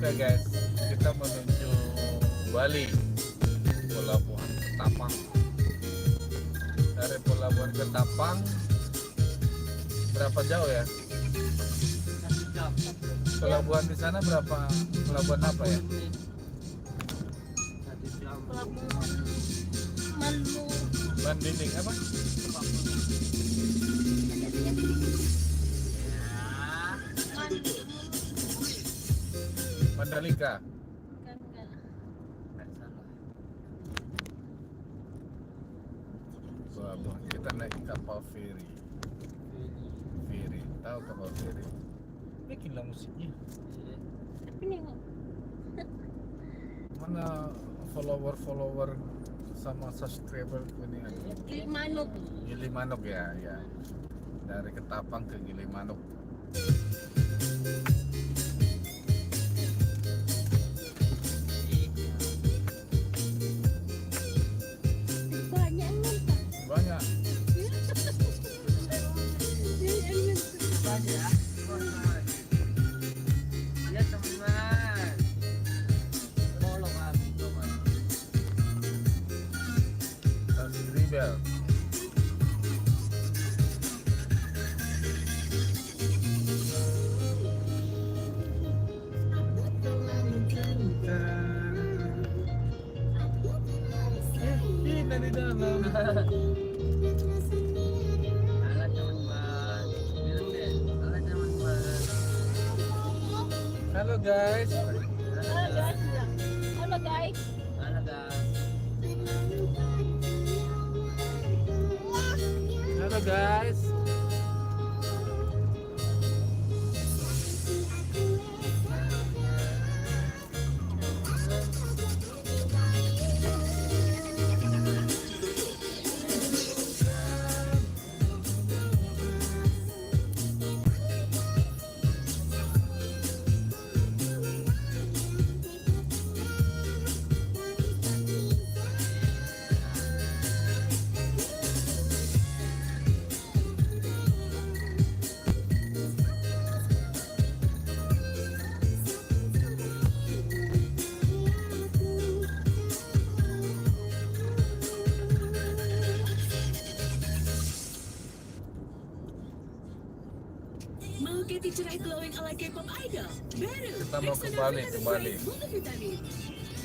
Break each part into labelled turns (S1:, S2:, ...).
S1: Oke guys, kita menuju Bali, Pelabuhan Ketapang. Dari Pelabuhan Ketapang berapa jauh ya? Pelabuhan di sana berapa? Pelabuhan apa ya?
S2: Pelabuhan
S1: Mandinding apa? Mandalika. Pelabuhan, kita naik kapal feri. Tahu kapal feri? Bikin lah musiknya.
S2: Tapi nengok
S1: Mana follower sama subscriber ini ada?
S2: Gilimanuk.
S1: Gilimanuk ya. Dari Ketapang ke Gilimanuk.
S2: Banyak nonton.
S1: Banyak.
S3: Banyak. Ya teman. Tolong aku teman.
S1: Ribel. Dari dalam.
S3: Halo teman. Bilang deh. Halo teman.
S1: Halo guys.
S2: Halo guys. Halo guys.
S3: Halo guys.
S1: Halo guys.
S4: Mau Katy cerah glowing ala K-pop idol? Baru.
S1: Kita mau ke Bali,
S4: Multivitamin.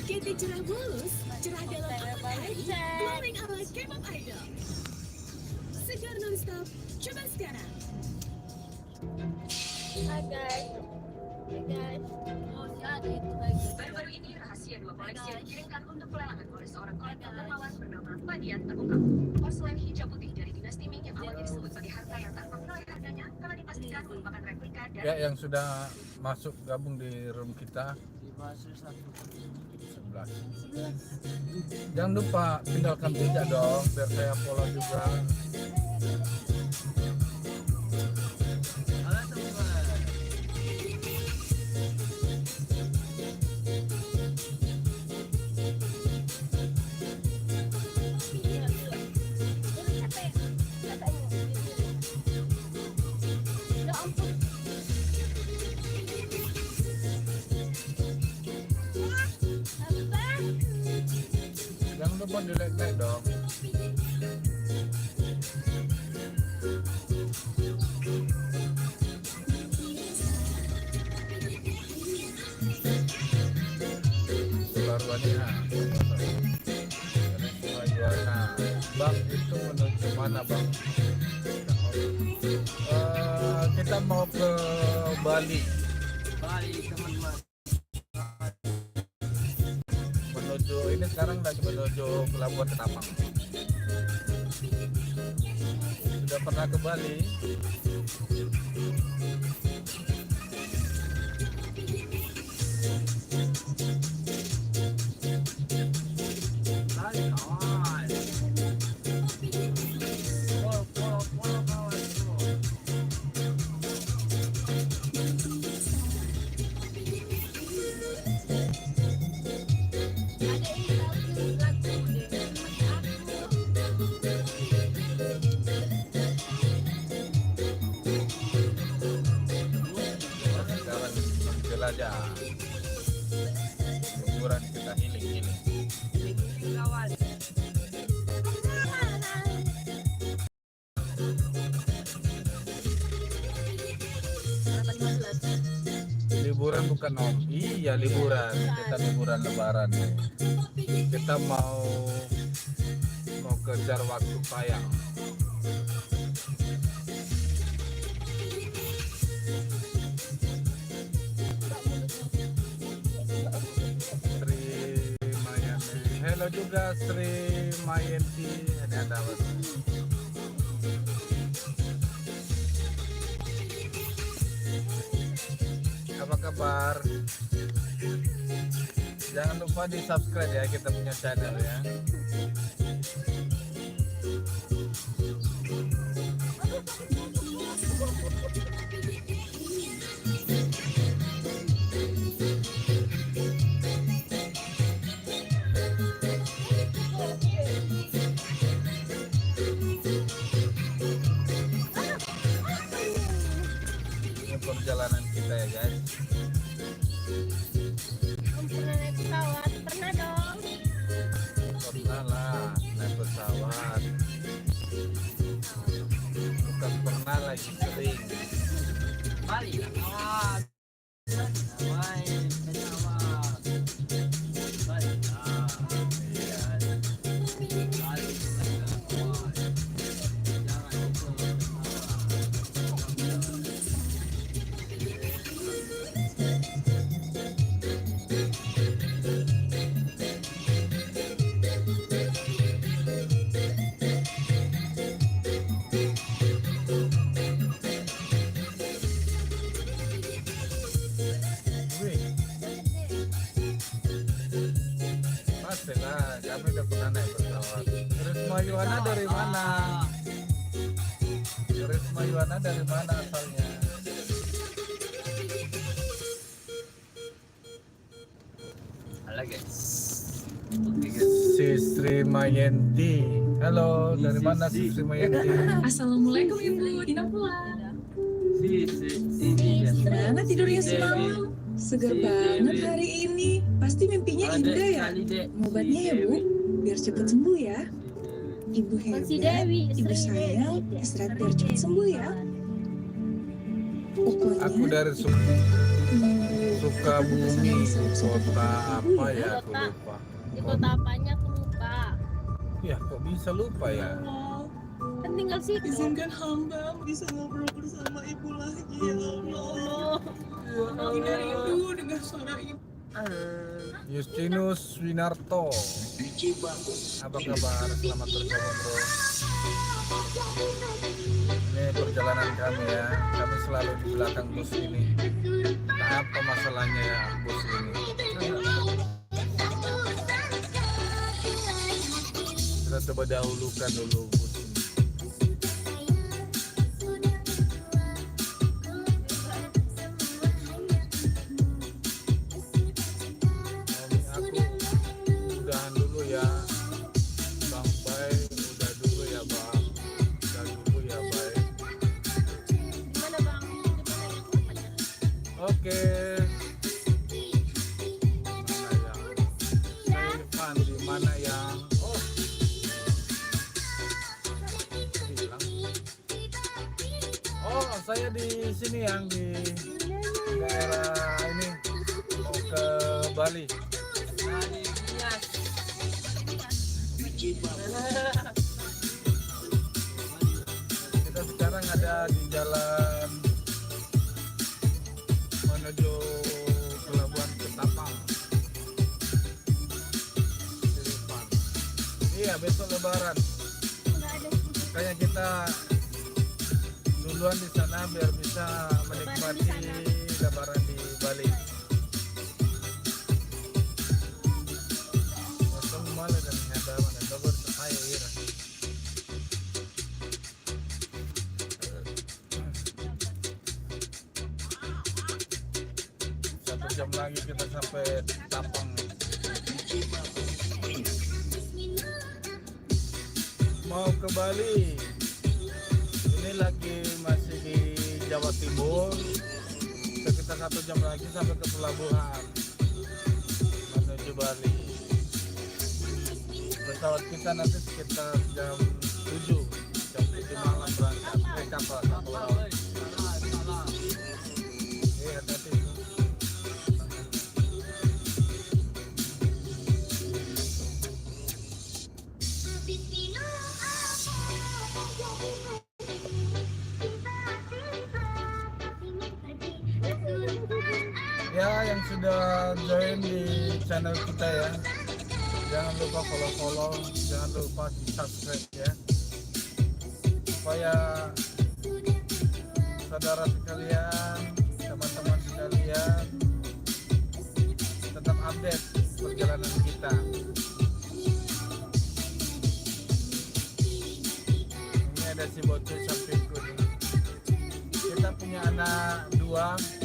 S4: Katy cerah mulus, cerah dalam otak hari, glowing ala K-pop idol. Segar non-stop, coba sekarang.
S2: Hai guys. Hai guys. Oh ya ada itu lagi.
S5: Baru-baru ini rahasia dua koleksi yang dikirimkan untuk pelelangan oleh seorang kolektor termawan bernama Fadian terungkap. Porselen hijau putih dari dinasti Ming yang awalnya disebut sebagai harta yang tak memperoleh harganya telah dipastikan merupakan replika dari
S1: Ya, yang sudah masuk gabung di room kita
S3: Dimasuk
S1: 11. Jangan lupa tinggalkan jejak dong biar saya follow juga.
S3: Halo teman.
S2: Ya ampun.
S1: Jangan lupa di like dong. Baruannya. Bang, itu menuju mana bang? Kita mau ke Bali.
S3: Bali teman-teman.
S1: Menuju ini sekarang lagi menuju Pelabuhan Ketapang. Sudah pernah ke Bali?
S3: Bali kawan. Follow kawan.
S2: Ada ini lagu deh.
S1: Sekarang menjelajah. Liburan kita healing.
S3: Ini kawan.
S2: Berapa 15?
S1: Liburan bukan om. Iya liburan. Kita liburan lebaran nih. Kita mau kejar waktu sayang. Sri Mayanti. Hello juga Sri Mayanti. Ini ada apa? Apa kabar? Jangan lupa di subscribe ya kita punya channel ya. Ini perjalanan kita ya guys.
S2: Pernah naik pesawat? Pernah dong.
S1: Pernah lah naik pesawat. Bukan pernah lagi sering.
S3: Bali lah kawan. Main pesawat. Bali lah.
S1: Iya.
S3: Bali lah kawan. Jangan lupa pesawat.
S1: Wih, pastilah kami udah pernah naik pesawat. Risma Yuwana dari mana? Risma Yuwana dari mana asalnya?
S3: Halo guys. Oke guys.
S1: Si Sri Mayanti. Halo, dari mana si Sri Mayanti?
S6: Assalamualaikum Ibu, Dina pulang.
S3: Si
S6: Gimana tidurnya
S3: Si
S6: semalam? Seger
S3: Si
S6: banget
S3: Dewi.
S6: hari ini. Pasti mimpinya indah ya? Obatnya ya Bu, biar cepet sembuh ya. Ibu
S2: Si
S6: hebat,
S2: Dewi.
S6: Ibu sayang, istirahat biar cepet sembuh ya. Pokoknya
S1: Aku dari Sukabumi, kota apa ya? Aku lupa.
S2: Di kota apanya aku lupa.
S1: Ya, kok bisa lupa ya?
S6: Allah,
S2: Kan tinggal situ.
S6: izinkan hamba bisa ngobrol bersama Ibu lagi ya Allah. Ini rindu dengan suara Ibu.
S1: Justinus Winarto. Apa kabar? Selamat bergabung bro. Ini perjalanan kami ya. Kami selalu di belakang bus ini. Apa masalahnya ya bus ini? Kita coba dahulukan dulu bus ini. Aku udahan dulu ya. Bang Bay, udah dulu ya Bang. Udah dulu ya Bay.
S2: Gimana bang? Gimana yang apanya?
S1: Oke. Mana yang? Irfan di mana yang? Oh. Hilang. Oh, saya di sini yang di daerah ini mau ke Bali. Kita sekarang ada di jalan menuju Pelabuhan Ketapang. Silipan. Iya, besok Lebaran.
S2: Nggak ada.
S1: Makanya kita duluan di sana biar bisa menikmati Lebaran di Bali. Wasong mala dan nyata mana kabar saya ira. Satu jam lagi kita sampai Tapang. Mau ke Bali. Ini lagi masih di Jawa Timur. Sekitar 1 jam lagi sampai ke pelabuhan. menuju Bali. Pesawat kita nanti sekitar jam 7 malam berangkat. Kapal laut. Hati-hati. Ya, yang sudah join di channel kita ya, jangan lupa follow, jangan lupa di subscribe ya, supaya saudara sekalian, teman-teman sekalian tetap update perjalanan kita. Ini ada si bocil sampingku nih. Kita punya anak 2.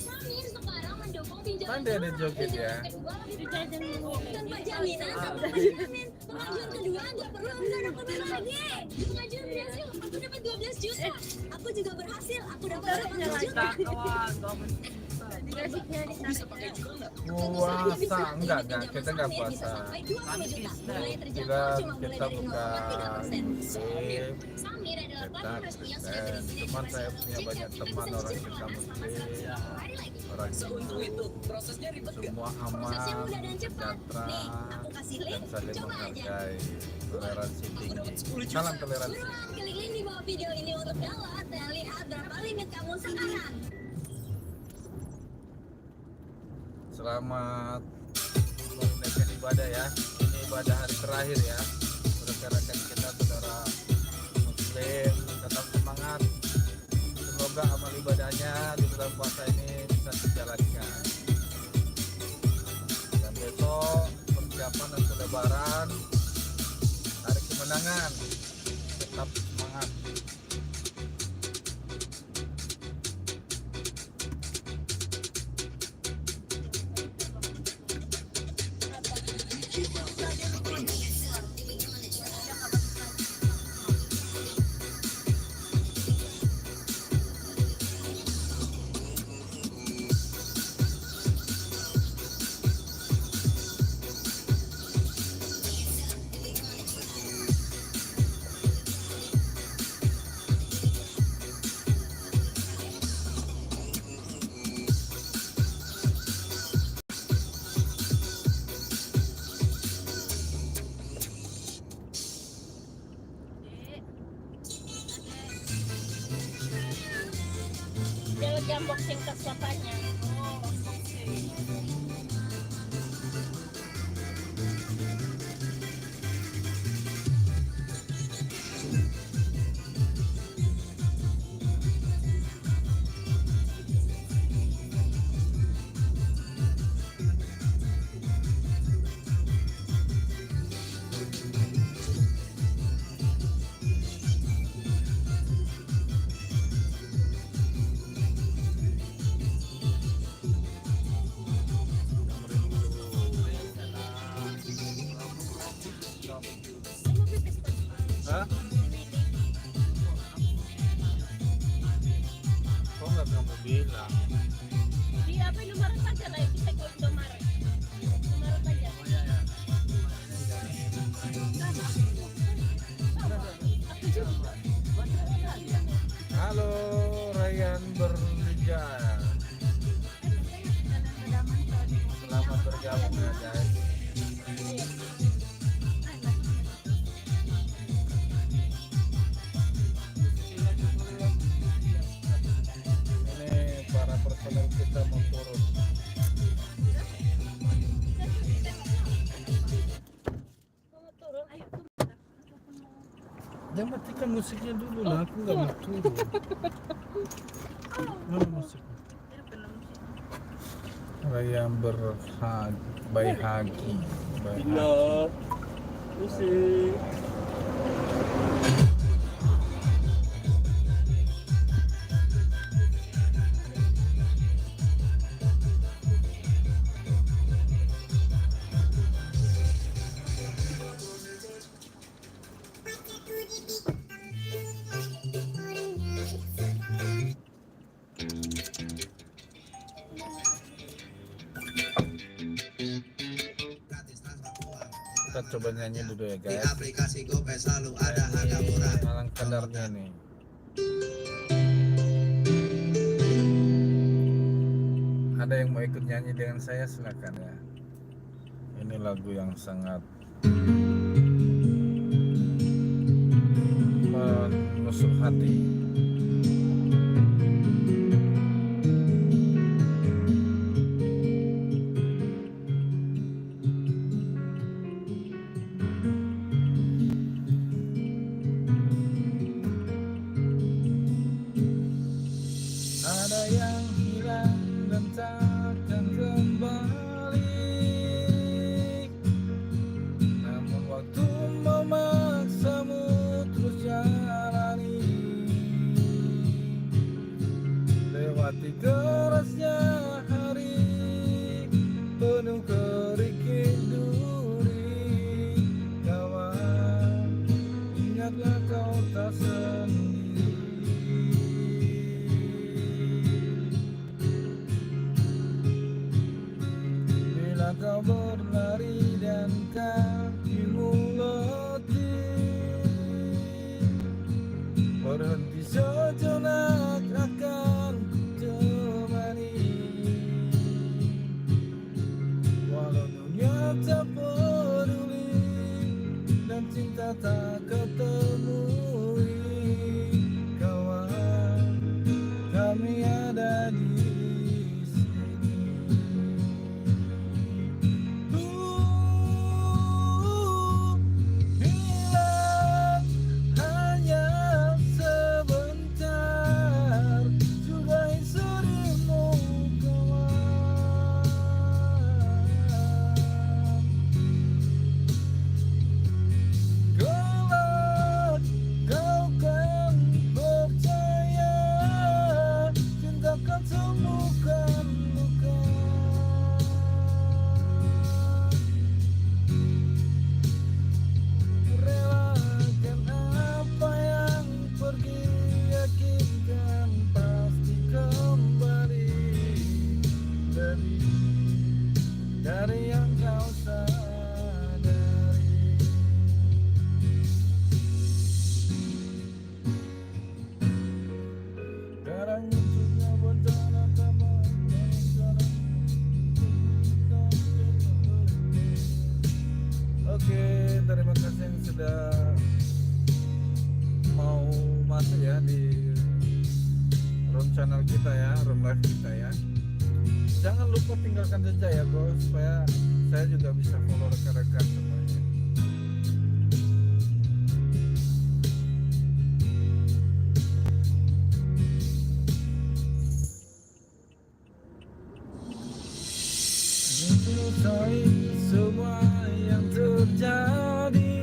S5: Samir sekarang mendukung pinjaman
S1: Pandai ada joget ya.
S5: tanpa jaminan sama penjamin. Pengajuan kedua nggak perlu nggak dokumen lagi. Pengajuan berhasil, aku dapat 12 juta. Aku juga berhasil, aku dapat 18 juta.
S3: kawan kamu
S1: Puasa enggak, kita enggak puasa. Kita bukan muslim,
S5: Samir adalah
S1: kita
S5: platform resmi yang sudah
S1: Kristen.
S5: terisi
S1: Cuman saya punya banyak teman orang kita muslim, orang Hindu. Semua aman,
S5: Prosesnya mudah dan cepat.
S1: sejahtera,
S5: Nih, aku kasih
S1: dan
S5: link.
S1: saling
S5: Coba aja.
S1: menghargai. Toleransi tinggi. Salam toleransi.
S5: Buruan, klik link di bawah video ini untuk download dan lihat berapa limit kamu sekarang.
S1: Selamat menunaikan ibadah ya. Ini ibadah hari terakhir ya. Rekan-rekan kita saudara muslim tetap semangat. Semoga amal ibadahnya di bulan puasa ini bisa dijalankan. Dan besok persiapan untuk lebaran, hari kemenangan. Tetap semangat.
S2: Jangan unboxing tas bapaknya. Hah? Kok nggak kamu bilang? Di apa Indomaret aja lah, kita ke Indomaret. Indomaret aja. Aku juga.
S1: Halo Ryan Berlijaya. Selamat bergabung ya guys. Ini para personel kita mau turun.
S2: Mau turun, ayo.
S1: Jangan matikan musiknya dulu lah, aku nggak mau turun. Mana musiknya? Yang baik hagi.
S6: Musik.
S1: Kita coba nyanyi dulu ya
S7: Di
S1: guys.
S7: aplikasi GoPay selalu ada harga murah.
S1: Malang kadarnya nih. Ada yang mau ikut nyanyi dengan saya silakan ya. Ini lagu yang sangat menusuk hati. Ada yang hilang dan takkan kembali, namun waktu memaksamu terus jalani, lewati kerasnya hari penuh kerikil duri. Kawan, ingatlah kau tak sendiri. Bila kau berlari dan kakimu letih, berhenti sejenak akan ku temani. Walau dunia tak peduli dan cinta tak ketemui, kawan, kami ada di hilang hanya sebentar, sudahi serimu kawan. Kelak kau kan percaya, cinta kan sembuhkan luka. Relakan apa yang pergi, yakinkan pasti kembali dari yang kau sadari. Sekarang untuknya bencana kabar. Oke, terima kasih yang sudah mau masuk ya di room channel kita ya, room live kita ya. Jangan lupa tinggalkan jejak ya bro, supaya saya juga bisa follow rekan-rekan semuanya. Menyusui semua yang terjadi,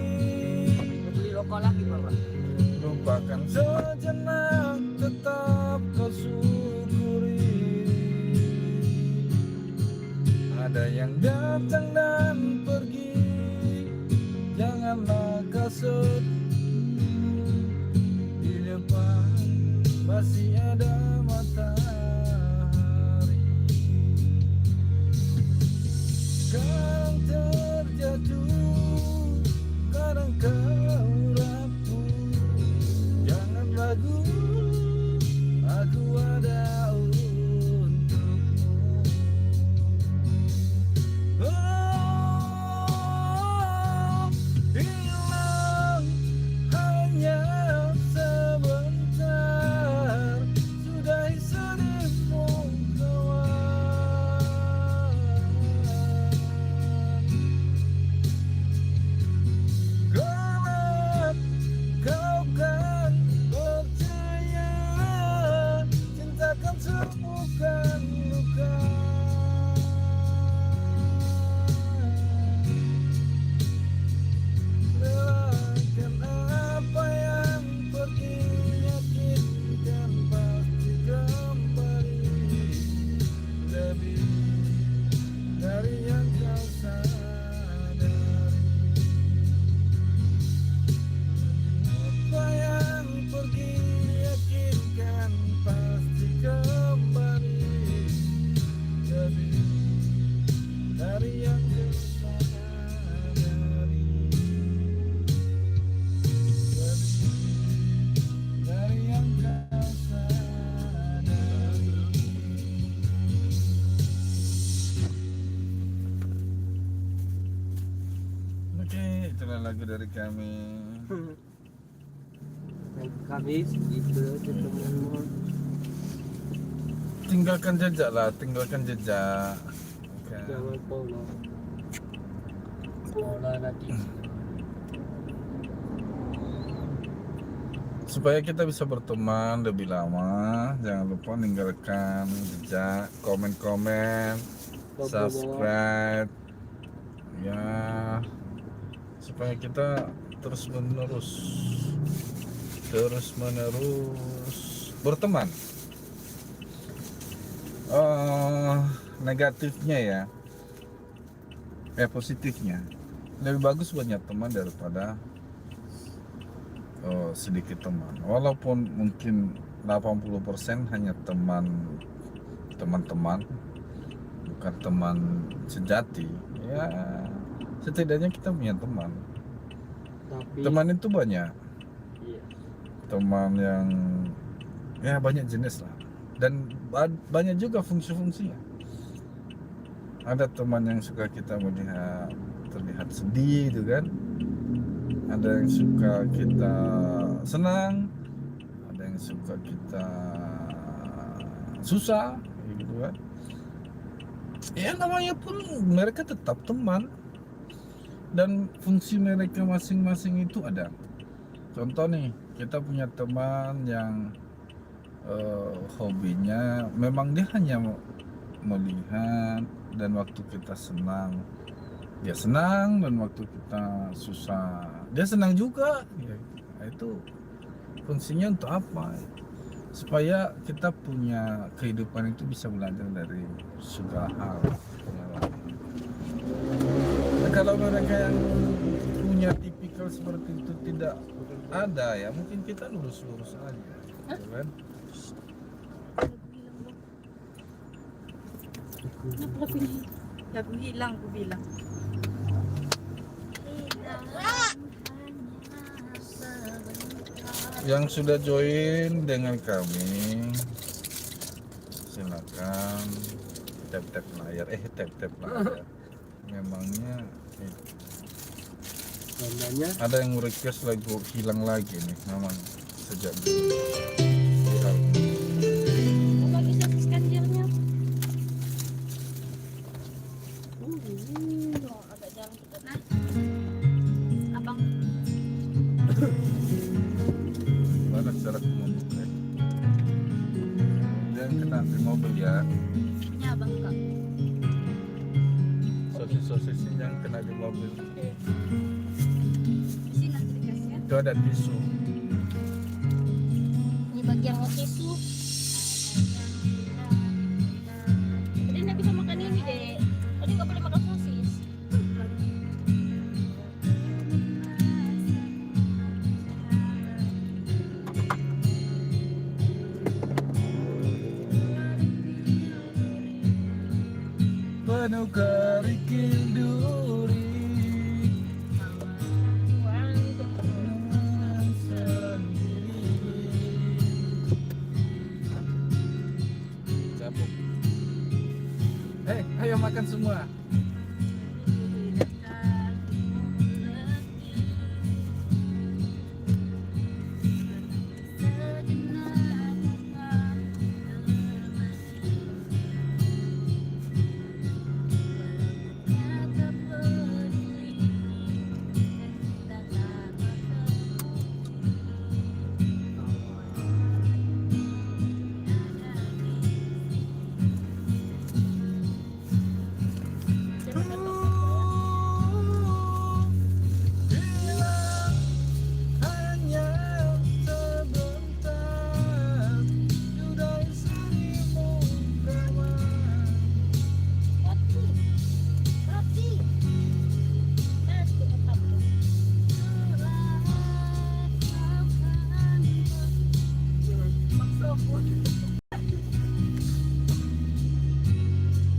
S3: Beli lokal lagi bapak.
S1: lupakan sejenak, tetap kau syukuri. Ada yang datang dan pergi, janganlah kau sedih. Di depan masih ada matahari. Kadang terjatuh, kadang kau rapuh. Jangan ragu, aku ada untukmu. Oh, hilang hanya sebentar, dari kami.
S3: Kami gitu teman-teman.
S1: Tinggalkan jejak lah, tinggalkan jejak. Oke.
S3: Jangan follow. Follow nanti.
S1: Supaya kita bisa berteman lebih lama, jangan lupa meninggalkan jejak, komen-komen, subscribe, ya, supaya kita terus menerus berteman. Negatifnya ya, positifnya lebih bagus banyak teman daripada sedikit teman. Walaupun mungkin 80% hanya teman-teman, bukan teman sejati. Ya, setidaknya kita punya teman.
S3: Tapi
S1: Teman itu banyak.
S3: iya.
S1: Teman yang ya banyak jenis lah. Dan banyak juga fungsi-fungsinya. Ada teman yang suka kita melihat terlihat sedih gitu kan. Ada yang suka kita senang, ada yang suka kita susah, gitu kan. Ya namanya pun mereka tetap teman, dan fungsi mereka masing-masing itu ada. Contoh nih, kita punya teman yang hobinya memang dia hanya melihat, dan waktu kita senang dia senang, dan waktu kita susah dia senang juga ya. Itu fungsinya untuk apa? Supaya kita punya kehidupan itu bisa belajar dari segala hal. Nah, kalau mereka yang punya tipikal seperti itu tidak ada, ya mungkin kita lurus-lurus aja, ya kan?
S2: Kenapa pilih? Ya aku bilang.
S1: Yang sudah join dengan kami, silakan tap layar. Memangnya
S3: Namanya
S1: ada yang request lagu hilang lagi nih, memang sejak dulu.
S2: Apa bisa skanjernya? Agak jalan kita. Nah, abang.
S1: Gimana cara membuka? Dia kena di mobil ya.
S2: Ini abang kak.
S1: Sosis yang kena di mobil.
S2: Di sini nanti dikasih ya.
S1: Itu ada tisu.
S2: Ini bagian tisu. Jadi nggak bisa makan ini deh. Tadi nggak boleh makan sosis.
S1: Penuh kerikil duri. Cabut. Ayo makan semua.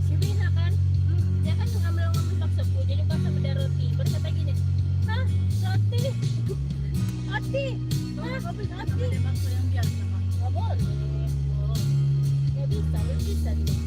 S2: Si Wina kan, dia kan ngambil tersebut, jadi pas sama dia roti, berkata gini, hah, roti, roti, hah, roti, yang biasa, nggak boleh, nggak bisa dia.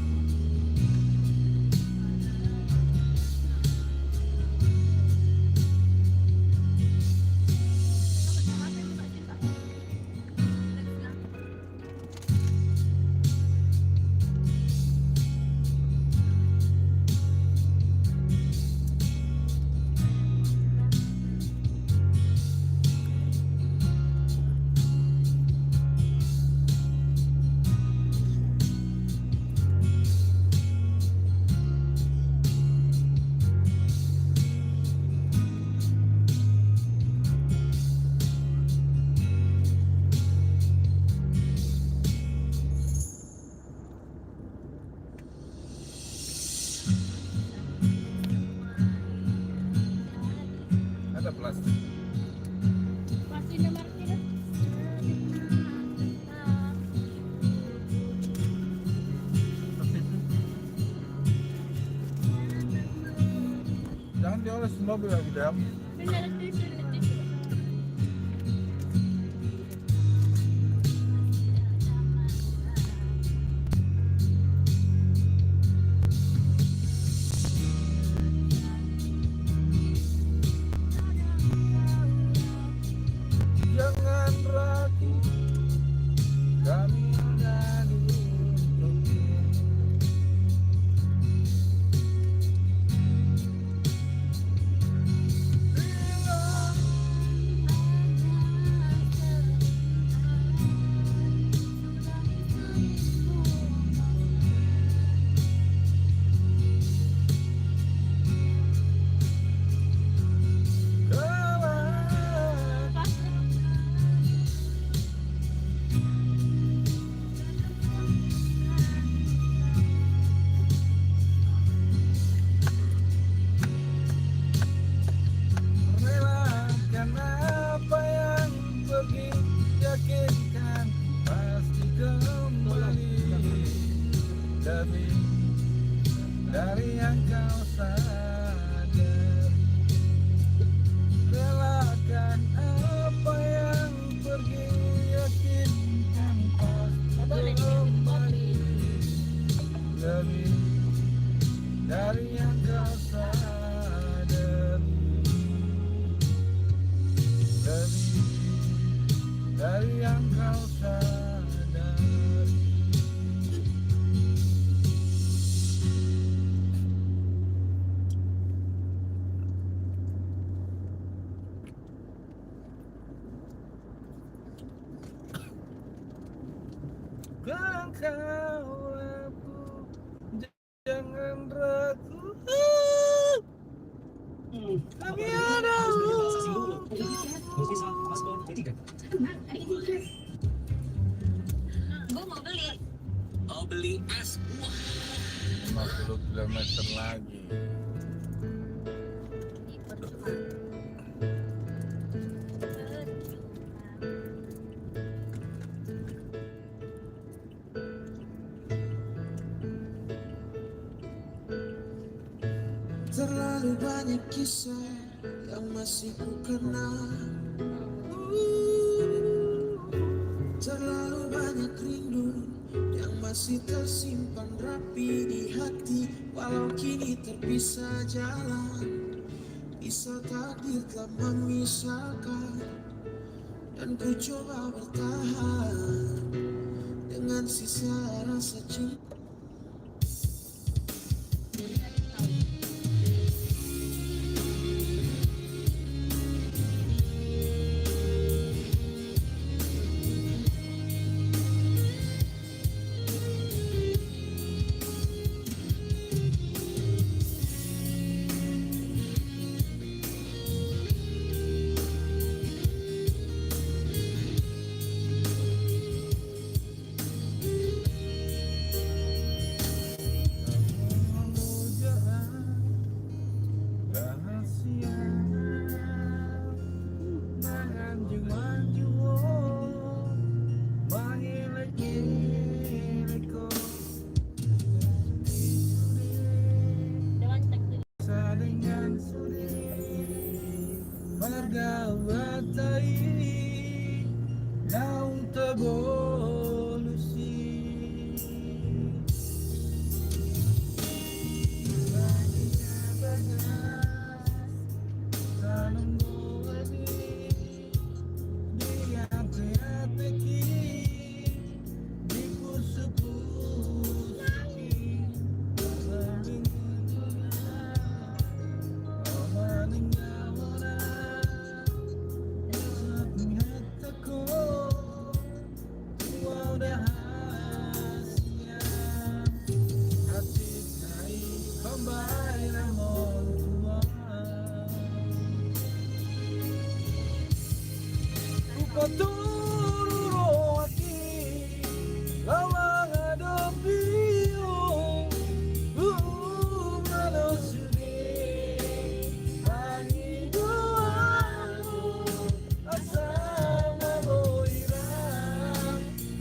S1: harus mobil lagi dam.
S2: Bisa ada tisu, ada tisu.
S1: Jangan ragu, kami ada di untukmu. Bila kalah, relakan apa yang pergi, yakinkan pasti kembali lebih dari yang kau sadari. Relakan apa yang pergi, yakinkan pasti kembali lebih dari yang kau sadari. Lebih dari yang kau sadari. Kan kau laku, jangan ragu. Kami ada
S5: Gue mau beli.
S6: Oh beli es.
S1: 50 km lagi.
S7: Terlalu banyak kisah yang masih ku kenal. Terlalu banyak rindu yang masih tersimpan rapi di hati. Walau kini terpisah jalan, bisa takdir telah memisahkan. Dan ku coba bertahan dengan sisa rasa cinta.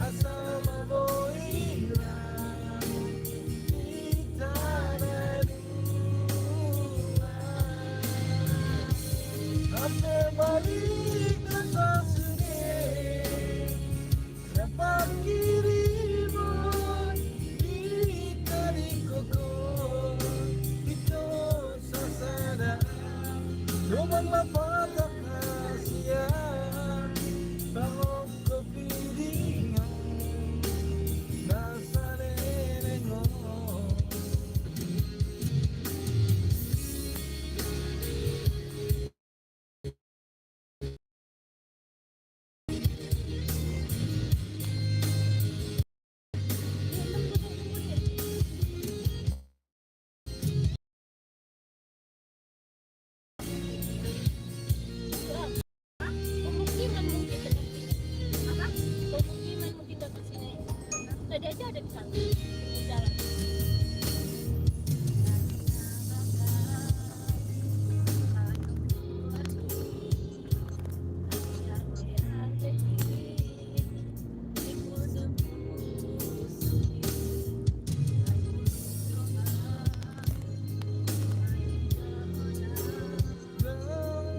S1: Asal apakah sia kalau kepiringan nasa nenengok.
S2: Pemukiman mungkin dekat sini. Apa? Pemukiman mungkin dekat sini. Tadi aja ada di sana. Di jalan.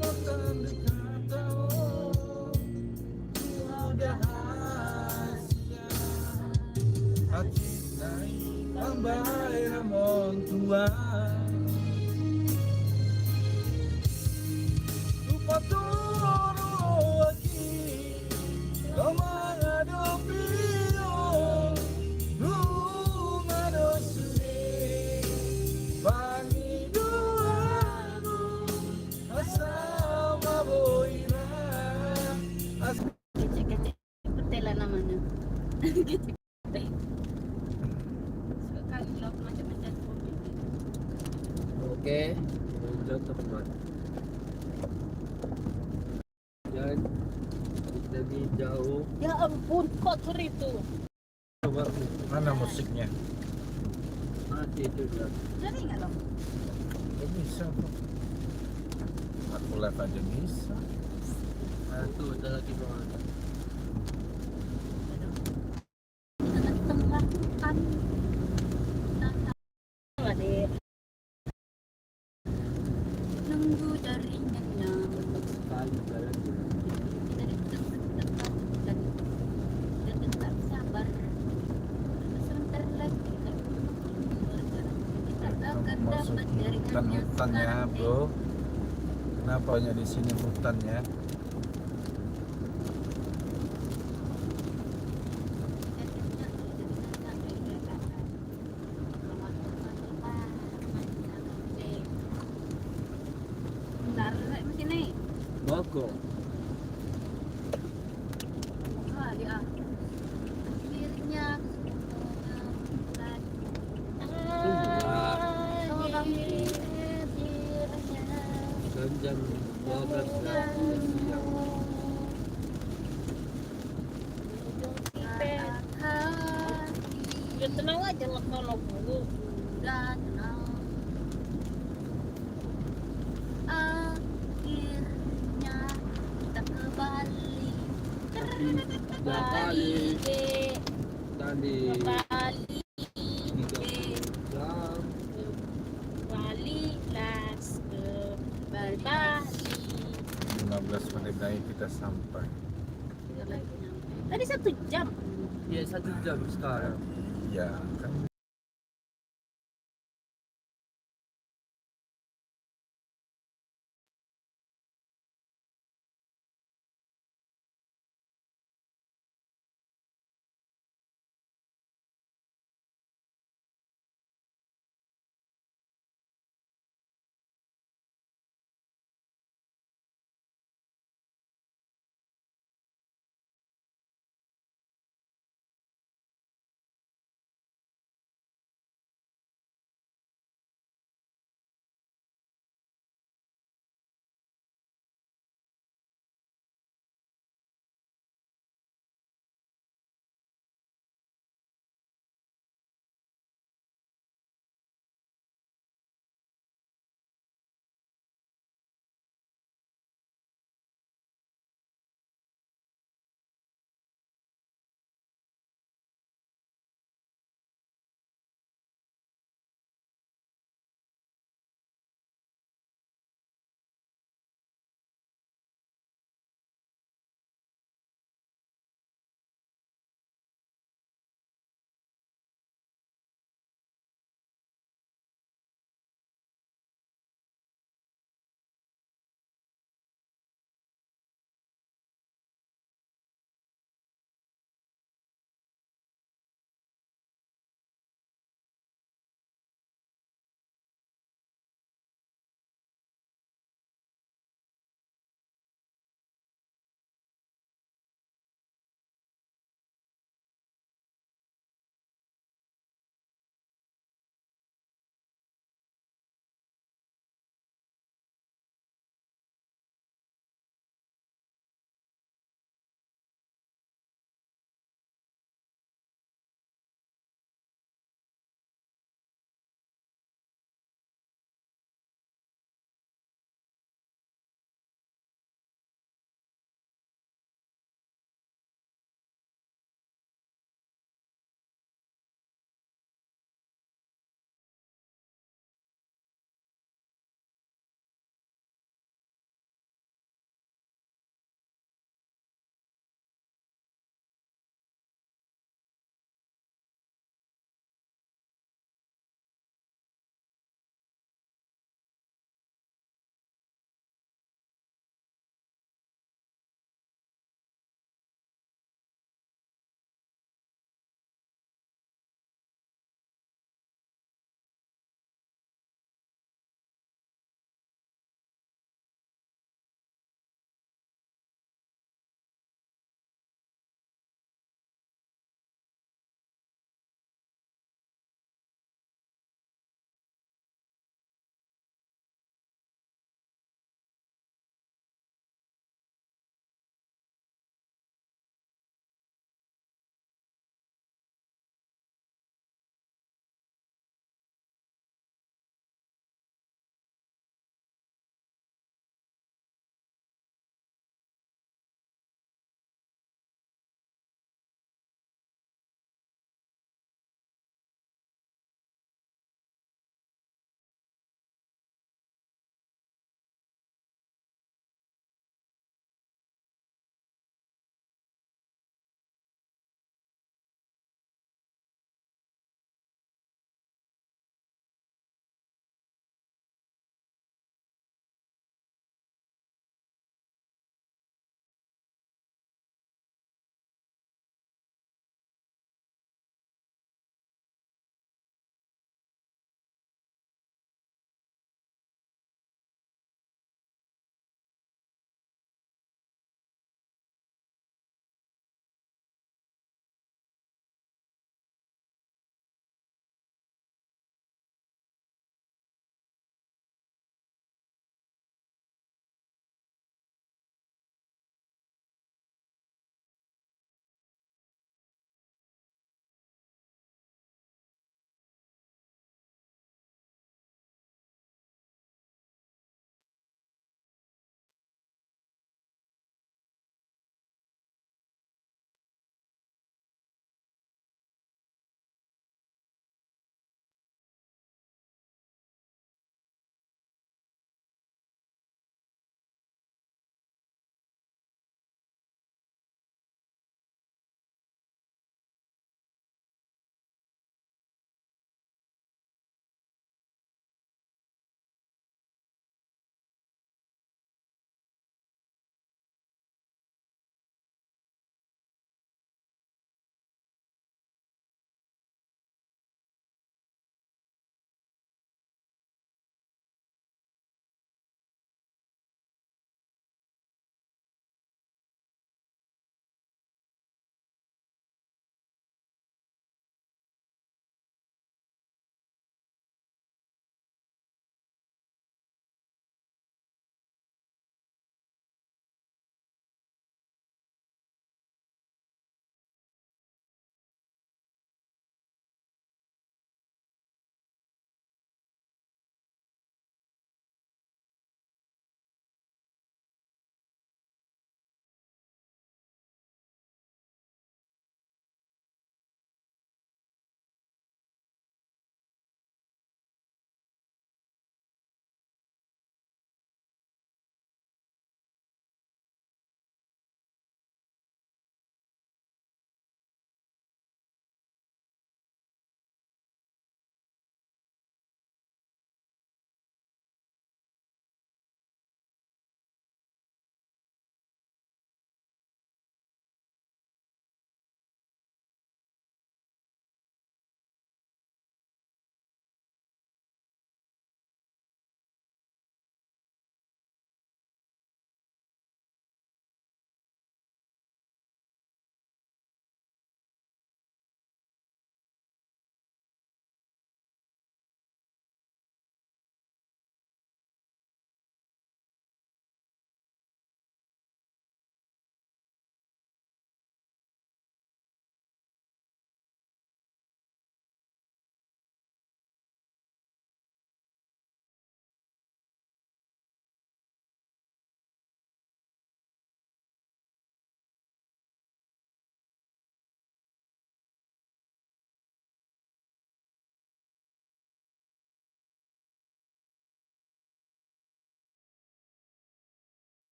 S1: Makan dikata udah hasia hati naik ambai ramon tuan lupa turun lagi kau menghadapi rumah dosuri bagi duamu asal maboira
S2: Kecek-kecek pertela namanya. Kecek-kecek. Sekali lo macam-macam kopi.
S3: Oke, lanjut teman. Dan lebih jauh
S2: Ya ampun, kotor itu.
S3: coba
S1: mana musiknya
S3: mati itu dah.
S2: Jadi nggak lo?
S1: gak bisa kok aku live aja bisa
S3: Satu ada lagi bawah.
S2: Kita tempatkan. Adik. Nunggu dari nyenyak.
S3: Sekali jalan
S2: Dari tempat dan tetap sabar. Sebentar lagi kita akan
S1: masuk
S2: dapat jaringan yang
S1: hutan ya
S2: sekarang
S1: bro kenapa hanya di sini hutannya
S2: Bentar, masih nih.
S3: Bogor.
S2: Kali ah. Akhirnya
S3: Jam 12 siang.
S2: Ya tenang aja lah kalau dulu. Dan akhirnya kita ke Bali.
S3: Tiga kali tadi
S2: Bali.
S3: 30 jam.
S2: Bali las ke Bali.
S1: 15 menit lagi kita sampai
S2: Tadi 1 jam.
S3: Ya 1 jam sekarang.
S1: ya kan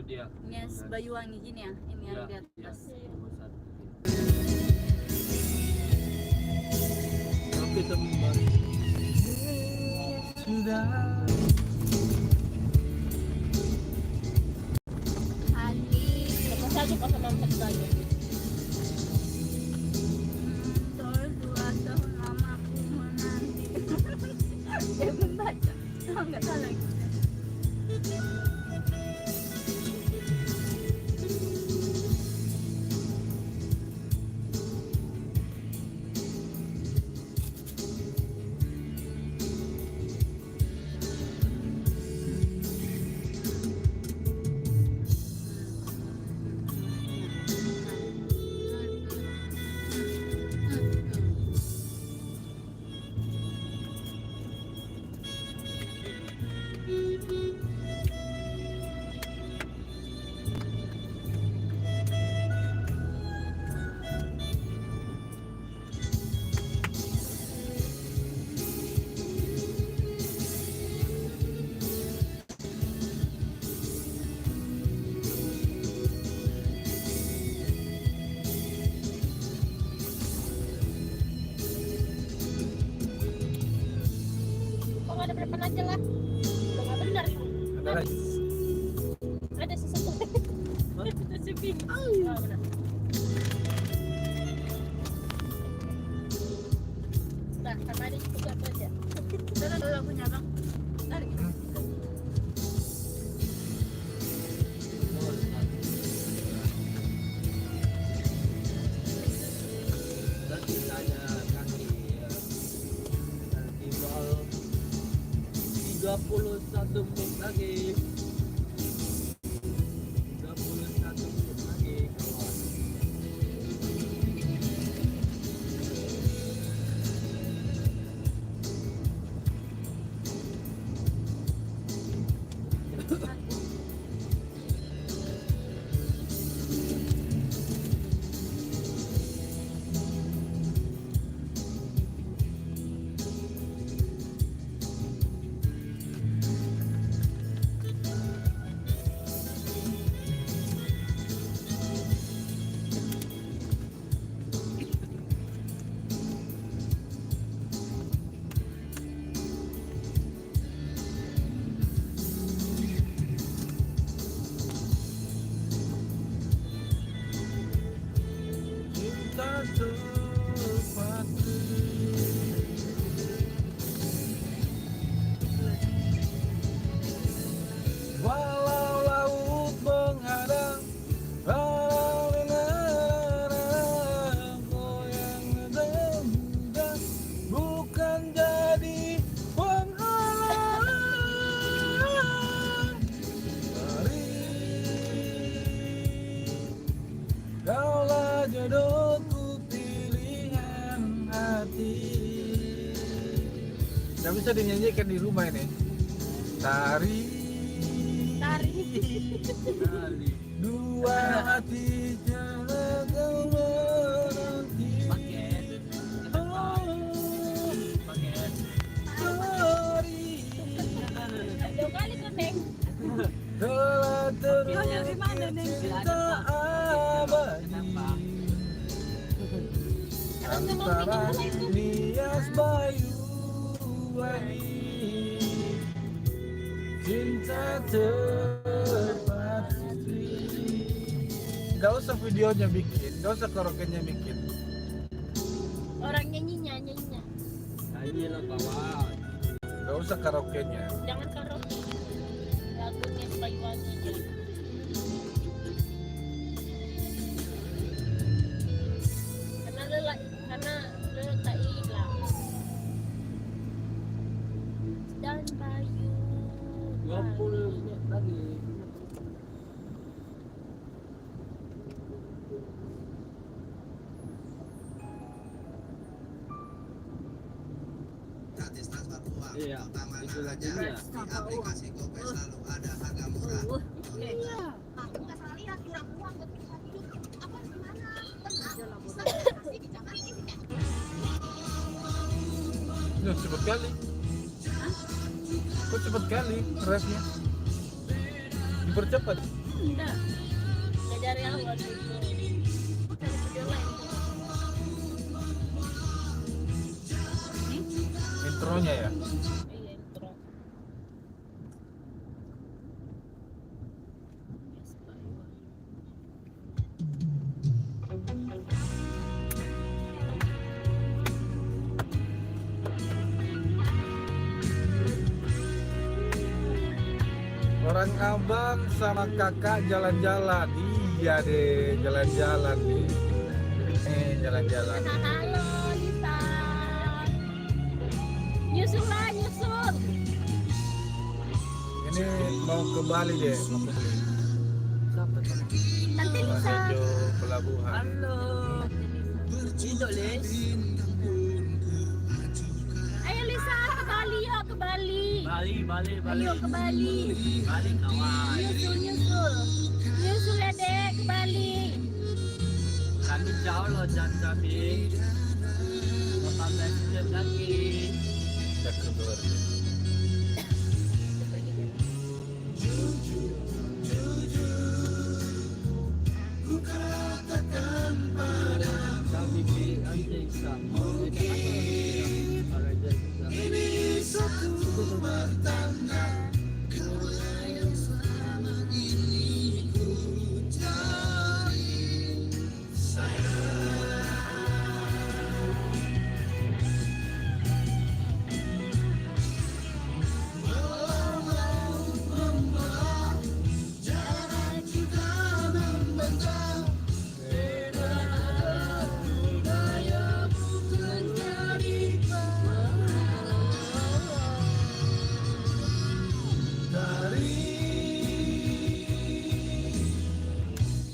S3: dia.
S2: Nias Bayuwangi gini ya, ini yang di
S3: Iya,
S2: atas.
S3: nomor 1. Oke teman. Sudah.
S2: Adi, lepas aja pas sama empat lagi. Terus 2 tahun lama aku menanti. Dia membaca, nggak salah lagi. Kok ada berapa aja lah? Udah nggak benar.
S1: Ada lagi.
S2: Ada sesuatu. Kita siping. Oh, benar. Nah, sama ada juga aja. Udah dulu aku nyabang. Tarik.
S3: Nomor 1. Dan sisanya kaki ya. Dan tinggal 31 menit lagi. 31 menit lagi kawan. Cinta terpati. Walau laut menghadang, goyang dan mudah bukan jadi penghalang. Mari kaulah jodohku, pilihan hati.
S1: Nggak bisa dinyanyikan di rumah ini. Tari. Dua hati jangan kau menanti. Tari.
S2: Jauh kali tuh, Neng.
S1: Telah
S2: dari mana, Neng?
S1: cinta abadi antara Nias Bayuwangi, cinta terpati. Gak usah videonya bikin, gak usah karaoke-nya bikin.
S2: Orang nyanyinya.
S3: Nyanyi lah kawan.
S1: Gak usah karaoke-nya.
S2: Jangan karaoke. Lagunya Bayuwangi aja. Karena lelah tak hilang. Dan Bayu.
S3: 20 menit lagi.
S7: Gratis transfer uang.
S3: Iya,
S7: Utama
S3: itu
S7: aja.
S3: lagunya.
S7: Di aplikasi GoPay selalu ada harga murah.
S5: Aku nggak salah lihat kurang uang buat kebutuhan hidup. Apa gimana? Tenang, bisa kasih di Jakarta ini kan.
S1: Ya, cepet kali. Kok cepet kali rasnya? Dipercepat.
S2: Enggak. Nggak dari awal itu. Dari video lain.
S1: Intronya ya.
S2: Iya, intro. Yes, Pak Iwan.
S1: Orang abang sama kakak jalan-jalan. Iya deh, jalan-jalan nih. Jalan-jalan.
S2: Halo, Lisa. Nyusul lah, nyusul.
S1: Ini mau ke Bali deh, mau ke Bali.
S2: Tante Lisa.
S1: Menuju pelabuhan.
S3: Halo. Itu Les.
S2: Ayo Lisa, ke Bali yuk, ke Bali.
S3: Bali.
S2: Ayo ke Bali.
S3: Bali kawan.
S2: Nyusul. Nyusul ya dek, ke Bali.
S3: Kami jauh loh jangan kami. 18 jam lagi.
S1: Udah keluar.
S3: Kami di anjing sama.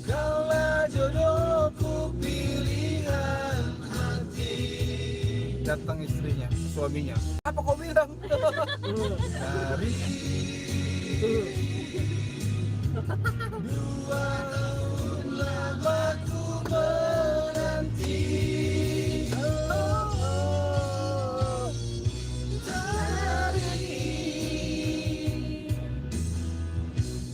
S1: Kaulah jodohku pilihan hati. Datang istrinya, suaminya. Apa kau bilang? Dari dua tahun lama ku menanti. Oh, dari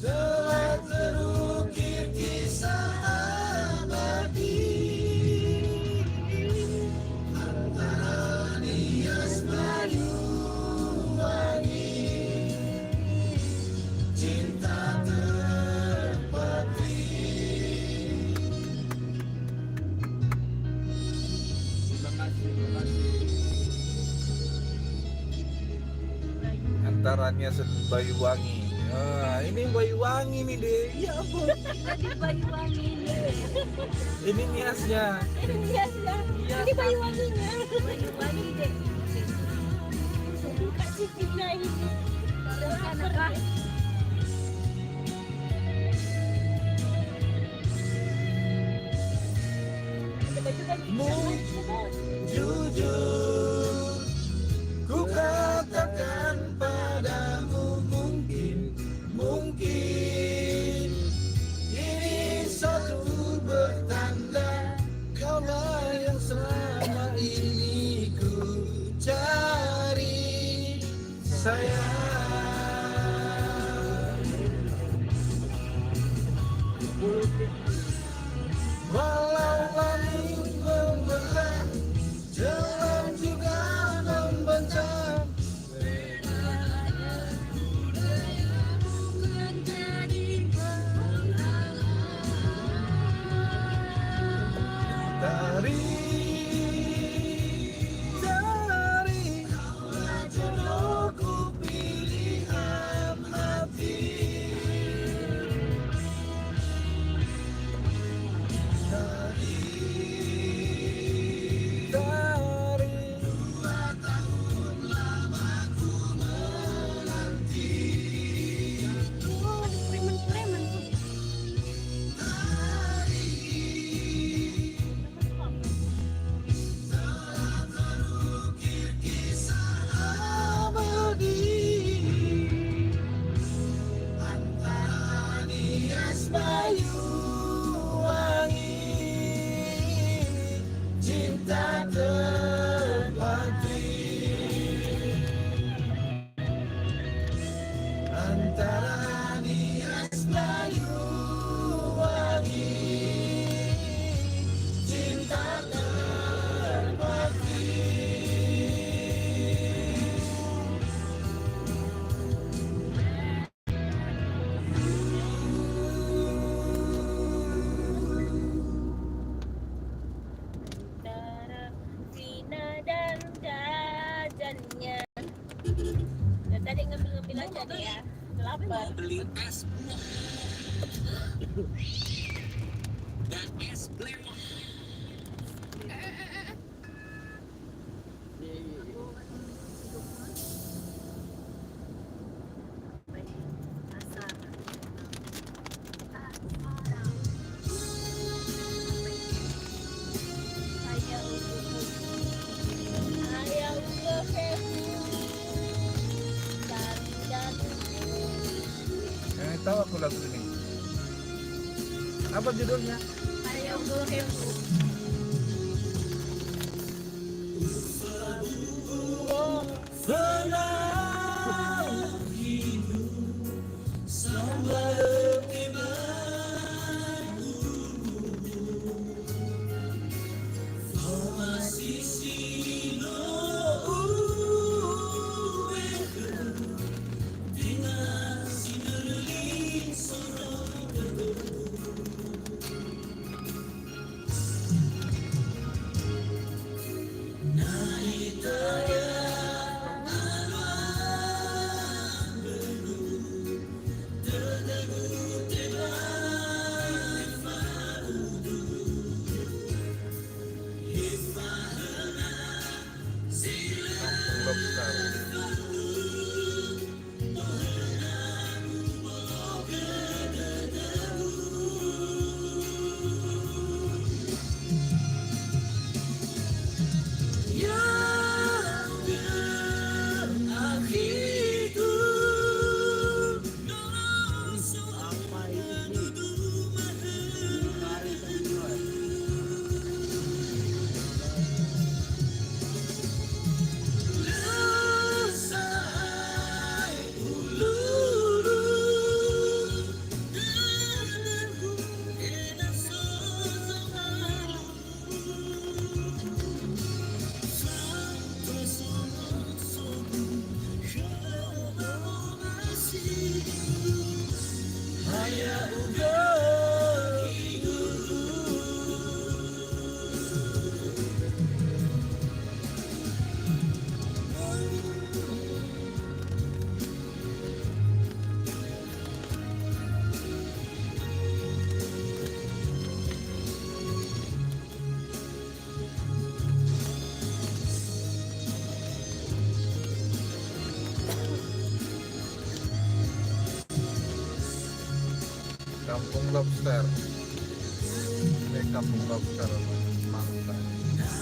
S1: telah terukir kisah abadi antara Nias Banyuwangi, cinta terpatri.
S3: Terima kasih.
S1: Antara Nias dan Banyuwangi. Ini Banyuwangi nih deh. Ya ampun.
S2: Tadi Banyuwangi nih.
S1: Ini Niasnya.
S2: Ini biasa. Ini Banyuwanginya. Banyuwangi deh. Kasih kita ini. Lapar.
S1: Jujur ku katakan padamu, mungkin ini suatu bertanda kaulah yang selama ini ku cari, sayang. Walau langit membentang, jalan juga membentang. Dari jodohku pilih
S2: matiin aja deh ya. Lapar.
S3: Beli es dan es lemon.
S2: Ayam geprek.
S1: Tahu aku lagu ini. Apa judulnya?
S2: Ayam geprek.
S1: Kampung Lobster. Kampung Lobster. Ini Kampung Lobster Mangsa.
S2: Dah.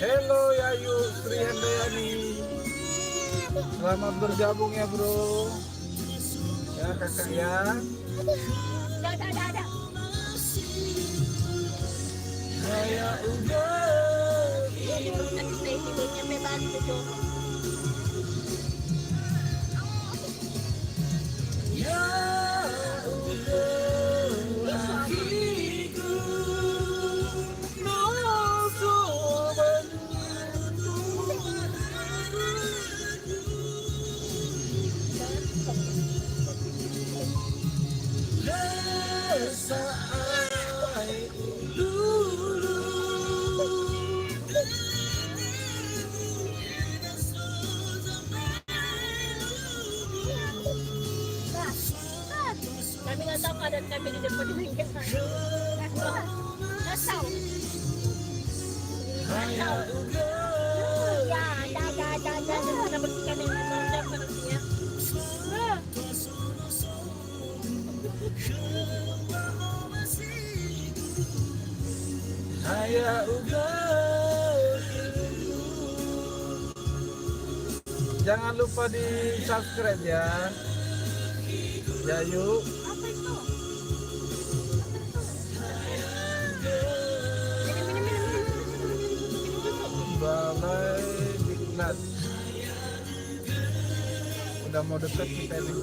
S1: Hello Yayu Sri Handayani. Selamat bergabung ya bro. Ya kakak ya.
S2: Dah.
S1: Saya udah.
S2: Nanti saya tidurnya bebas gitu. Kami nggak tahu keadaan kami di depan ini gimana. Nggak tahu. Ya, dah. Kita bersihkan yang menonjol manusia.
S1: Ayah uga. Jangan lupa di subscribe ya. Ya yuk.
S2: Apa itu?
S1: Balai Diklat. Udah mau deket kita nih.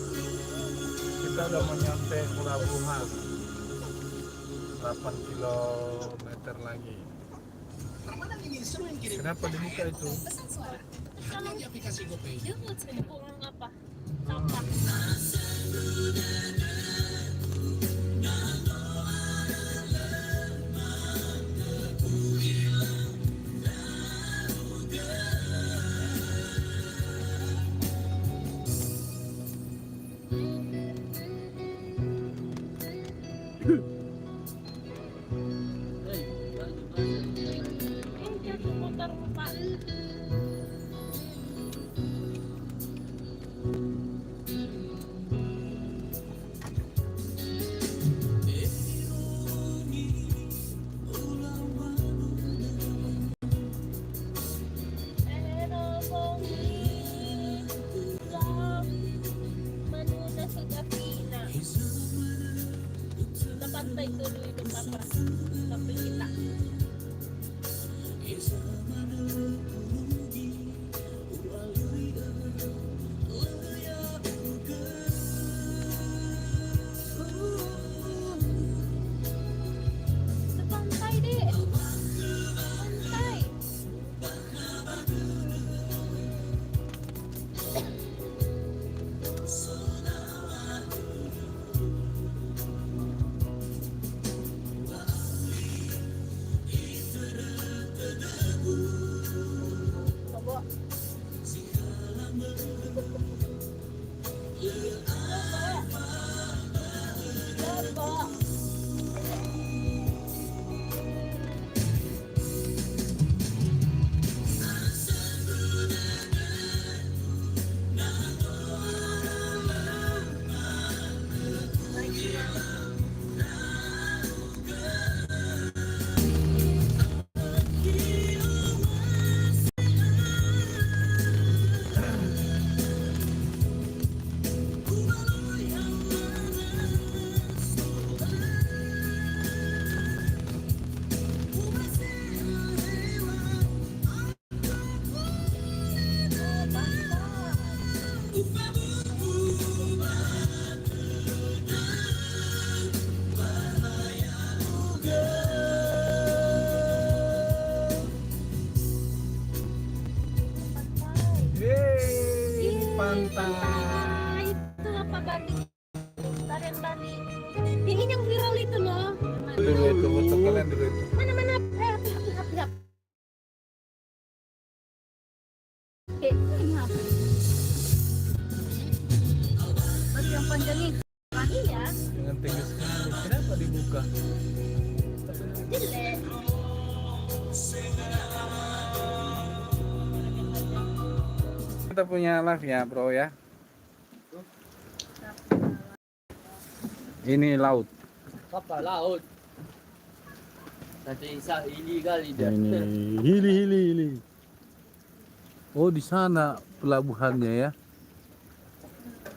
S1: Kita udah mau nyampe pelabuhan. 8 kilometer lagi. Kenapa dibuka itu?
S2: Kurang apa? Sampah. Ini jatuh motor Pak. Pantai itu dulu itu apa? Sampai kita. Pantai deh. Pantai. Coba. Coba.
S1: Yeay, pantai.
S2: Itu apa Bali? Tarian Bali. Ini yang viral itu loh.
S1: Dulu itu foto kalian dulu itu.
S2: Mana-mana. Hap. Ini apa? Baru yang panjang ini. Iya.
S1: Dengan tinggi sekali. Kenapa dibuka?
S2: Jelek.
S1: Kita punya live ya bro ya. Ini laut.
S3: Kapal laut. Tadi isa illegal dia.
S1: Ini hili. Oh di sana pelabuhannya ya.